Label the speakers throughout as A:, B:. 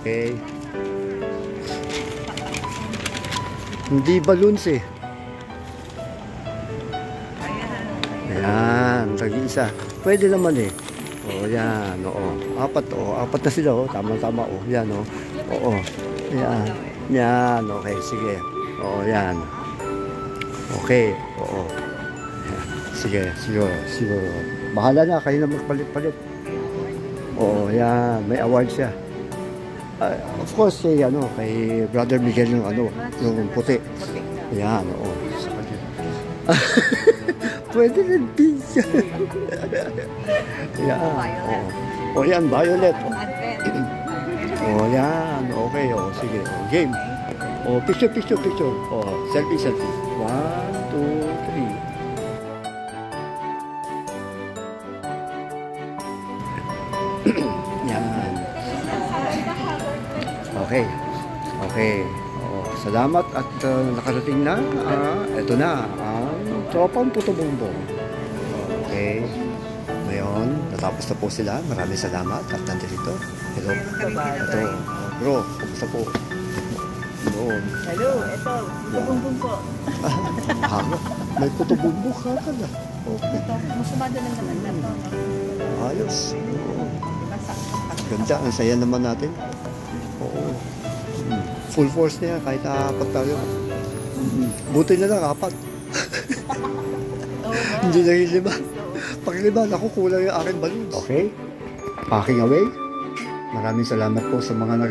A: Okay. Hindi balloons eh. Ayan, tag-isa. Pwede naman eh. Oo, yan. Oo. Apat, oo. Apat na sila, oh. Tama-tama, oh. Yan, oh. Oo. Yan. Yan. Okay, sige. Oo, yan. Okay. Oo. Sige, siguro. Siguro. Bahala na. Kayo na magpalit-palit. Oo, yan. May award siya. Of course, kay, kay Brother Miguel yung, yung puti. Yan, oo. Sa kanya. Pwede rin pizza. Yan. O yan, violet. O yan. Okay. O sige. O, game. O picture. O selfie. 1, 2, 3. Yan. Okay. O, salamat at nakarating na. Ito na. Tropang Puto Bumbong. Okay. Ngayon, natapos na po sila. Maraming salamat at nandito. Hello. Ito. Bro, kumusta po? Noon.
B: Hello, ito. Puto Bumbong po.
A: May Puto Bumbong ka na. Okay.
B: Masumado lang naman na ito.
A: Ayos. Ganda. Ang saya naman natin. Oo. Full force niya kahit apat tayo. Buti na lang, apat. Hindi na yung 5. Pag 5, naku, kulang yung aking balloons. Okay. Packing away. Maraming salamat po sa mga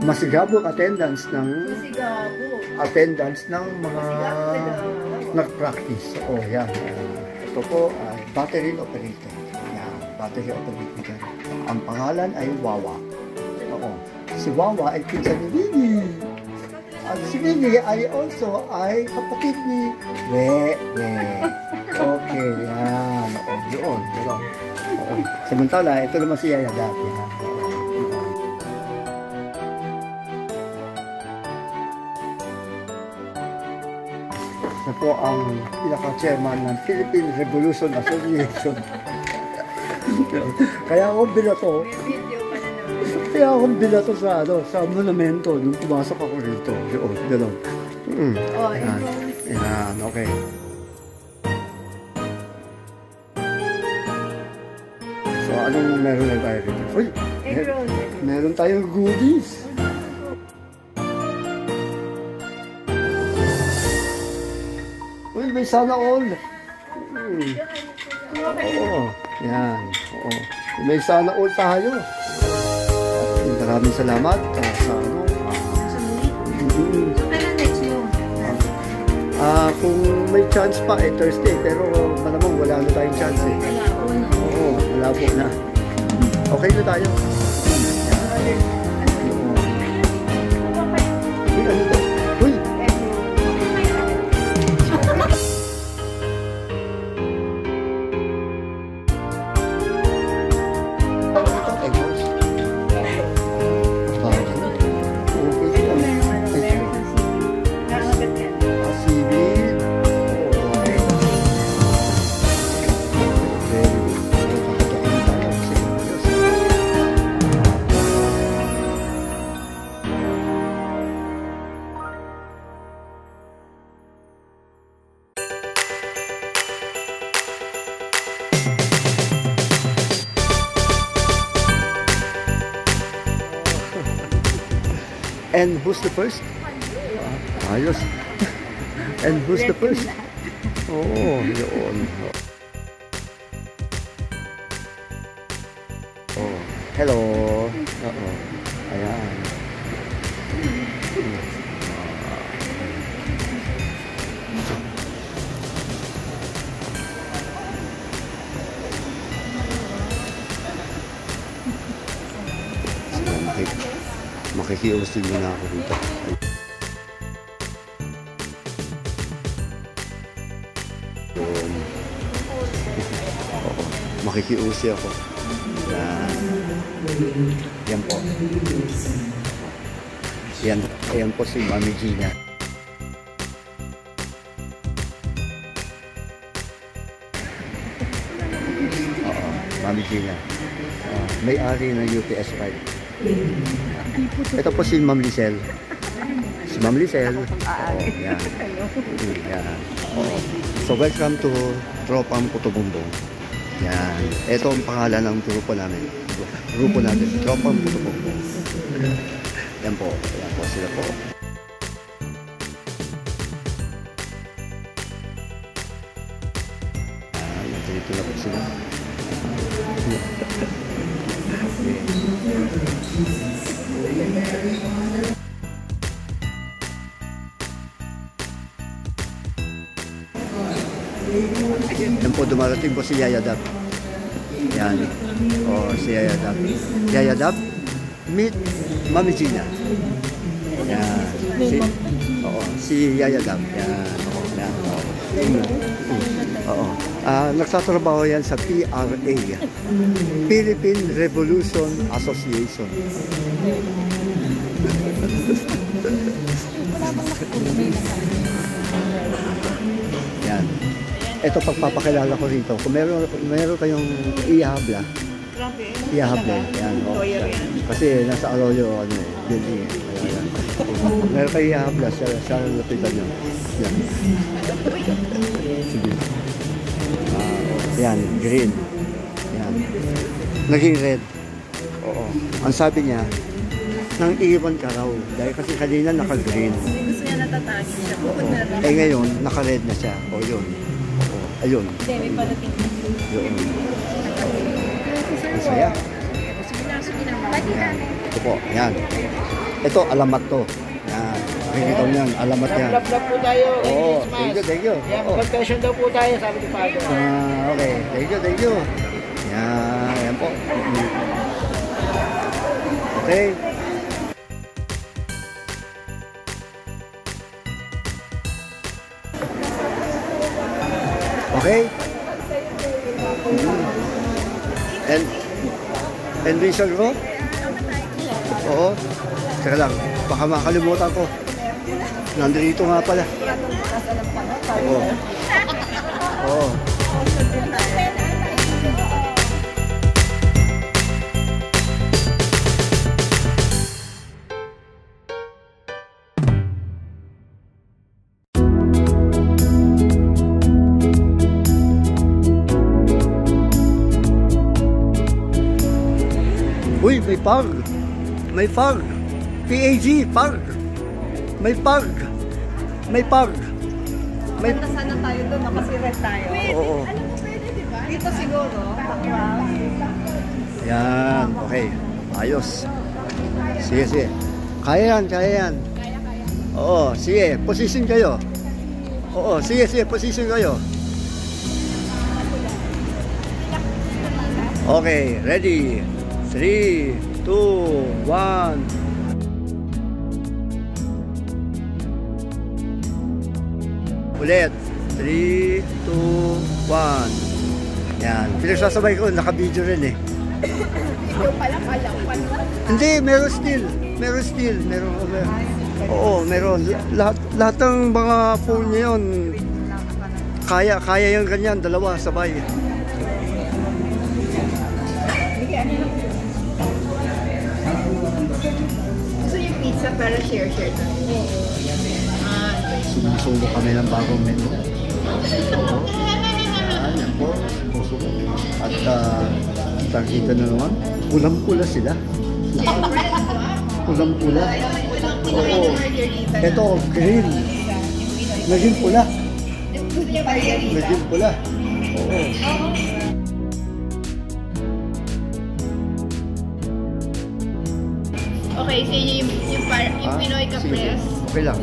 A: masigabong attendance ng mga nag-practice. Oh, yan. Ito po ay battery operator. Yan, battery operator. Ang pangalan ay Wawa. Oo. Si Wawa ay pinsan ni Winnie. At si Winnie ay also ay kapatid ni We. Okay, yan. Oo, yun. Oo. Samantala, ito naman si Yaya dati. Ito po ang pinaka-chairman ng Philippine Revolution Association. Kaya akong binato sa monumento nung pumasok ako rito. Yun, gano'n. Yan, okay. So, anong meron na tayo rito? Uy, meron tayong goodies. Uy, may sana all. Oo, yan. Oo. May sana all tayo. Maraming salamat sa kung may chance pa Thursday, pero malamang wala na tayong chance eh. Oo, wala po na. Okay na tayo. Uy! And who's the first? Ayos. And who's the first? Oh, yun. Oh, hello. Ayan. Makikiusin muna ako dito. Oo, makikiusi ako. Yan po. Yan po si Mami Gina. Oo, Mami Gina. May-ari ng UPS 5. Ito po si Ma'am Lisel. Si Ma'am Lisel. Yan. Yan. So, welcome to Tropang Putubumbong. Yan. Ito ang pangalan ng grupo namin. Grupo natin, Tropang Putubumbong. Yan po. Yan po sila po. Dito na po sila. Yan po, dumarating po si Yaya Dab. Yan. O, si Yaya Dab. Yaya Dab, meet Mami Gina. Yan. Si Yaya Dab. Yan. Oo, yan. Oo. Nagsatrabaho yan sa PRA, Philippine Revolution Association. Yan. Ito pagpapakilala ko rito. Kung meron kayong ihabla. Ihabla. Yan. Oh, kasi nasa Arroyo, building. Meron kayong ihabla. Siya lapitan nyo. Yan. Sige. Yan, green. Yan. Naging red. Oo. Ang sabi niya, nang iwan ka raw. Dahil kasi kanina naka-green.
B: Gusto niya natatagin siya. Bukod na lang.
A: Eh ngayon, naka-red na siya. O yun. Oo. Ayun.
B: Hindi, may padating.
A: Yun. Ang saya.
B: Sige na. Pati na.
A: Ito po. Yan. Ito, alamat to. Yan. Makikita mo yan. Alamat yan.
C: Love po tayo.
A: Oo. Thank you, thank you.
C: Yan,
A: Oo.
C: mag-pension daw po tayo, sabi ni Father.
A: Okay. Thank you, thank you. Yan. Yan po. Okay. Okay? And reason ko? Oo. Teka lang, baka makalimutan ko. Nandito nga pala. Oo. Oo. Uy, may pag. May pag. PAG, pag. May pag. May pag. May
B: Punta sana tayo doon, kasi red tayo.
A: Oo.
B: Alam mo pwede, di ba? Dito siguro. Takwa.
A: Yan, okay. Ayos. Sige, sige. Kaya yan, kaya yan. Oo, sige. Position kayo. Oo, sige, sige. Position kayo. Okay, ready. 3, 2, 1. Ulit. 3, 2, 1. Yan. Pinagsasabay ko, naka-video rin eh.
B: Ikaw pala kalapan.
A: Hindi, meron still. Meron still. Meron. Oo, meron. Lahat ng mga phone niya yun, kaya yung ganyan, dalawa, sabay.
B: Gusto niyo pizza para share-share tayo?
A: Sumusubo kami ng bagong menu. Oo. Yan po. At nakita na naman, pulang-pula sila. Pulang-pula. Oo. Ito, green. Naging pula. Naging pula. Oo.
B: Okay, sa inyo yung Pinoy Caprese.
A: Okay lang.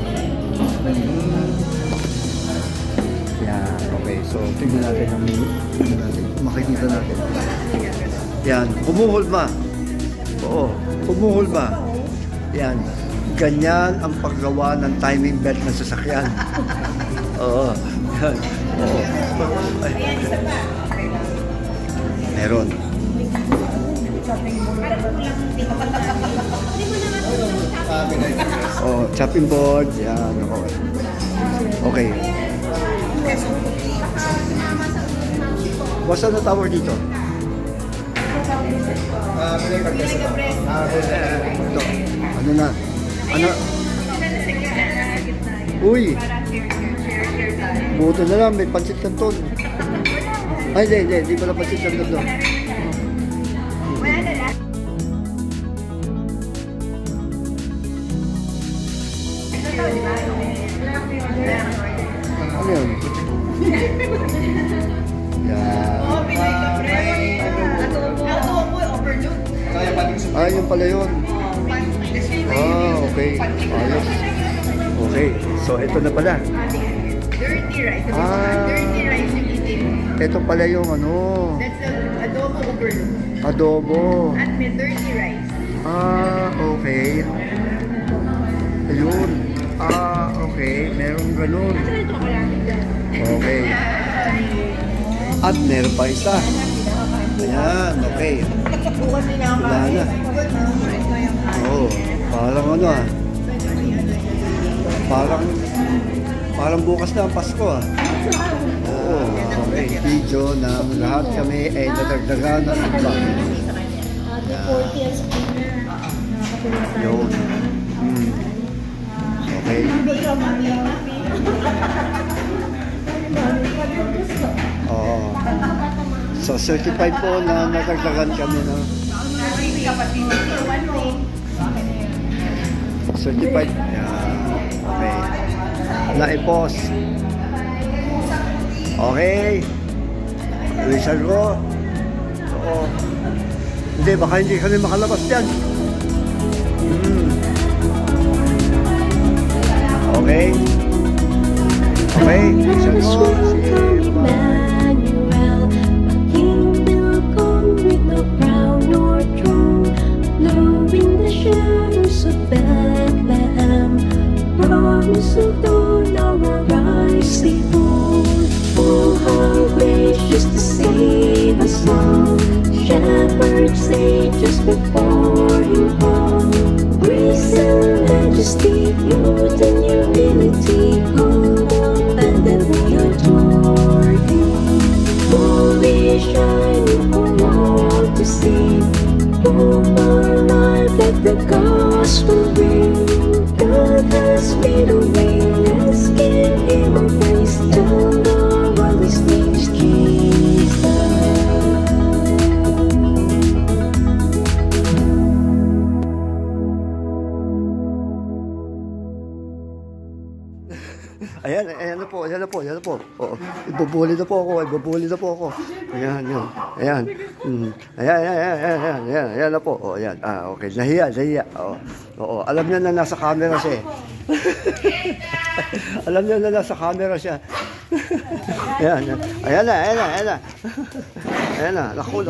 A: Yan, okay. So, tignan natin ang menu. Tignan natin. Makikita natin. Yan, humuhulma. Oo, humuhulma. Yan. Ganyan ang paggawa ng timing belt ng sasakyan. Oo. Yan. Oo. Meron. Oh, chopping board. Yan. Okay. Basta na tower dito. Ito. Ano na? Ano? Uy! Buto na lang, may pansit canton. Ay, hindi pala pansit canton doon. Ano yun? Yan. Ah, yun pala yun. Ah, okay. Ayos. Okay. So, ito na pala.
B: Dirty rice.
A: Ah.
B: Dirty rice yung itin.
A: Ito pala yung ano.
B: That's adobo overload.
A: Adobo.
B: At may dirty rice.
A: Ah, okay. Ayun. Ah, okay. Meron ganun. Okay. At meron pa isa. Ayan, okay. Wala na. Oo. Parang ano ah. Parang bukas na ang Pasko ah. Oo. Okay. Video ng lahat kami ay nadagdagan ng iba. Yun. Okay. Oo. So, certified po na nadagdagan kami na. Certified. Yeah. Okay. Na-i-post. Okay. Research ko. Oo. Hindi, baka hindi kami makalabas dyan. Okay. Okay. Research ko. Sige. Bye.
D: So don't our eyes behold, oh how gracious to save us all. Shepherds say just before him fall. Grace and majesty, youth and humility, come on and then we adore him. Holy shining for all to see, for our life let the gospel ring. God has made a way, let's give him a praise. Tell the world his name is Jesus.
A: Ayan na po. Oo. Ibubuli na po ako. Ayan. Ayan na po. Oh, ayan. Ah, okay. Nahiya. Oo. Alam niya na nasa camera siya. Ayan na. Ayan na. Naku.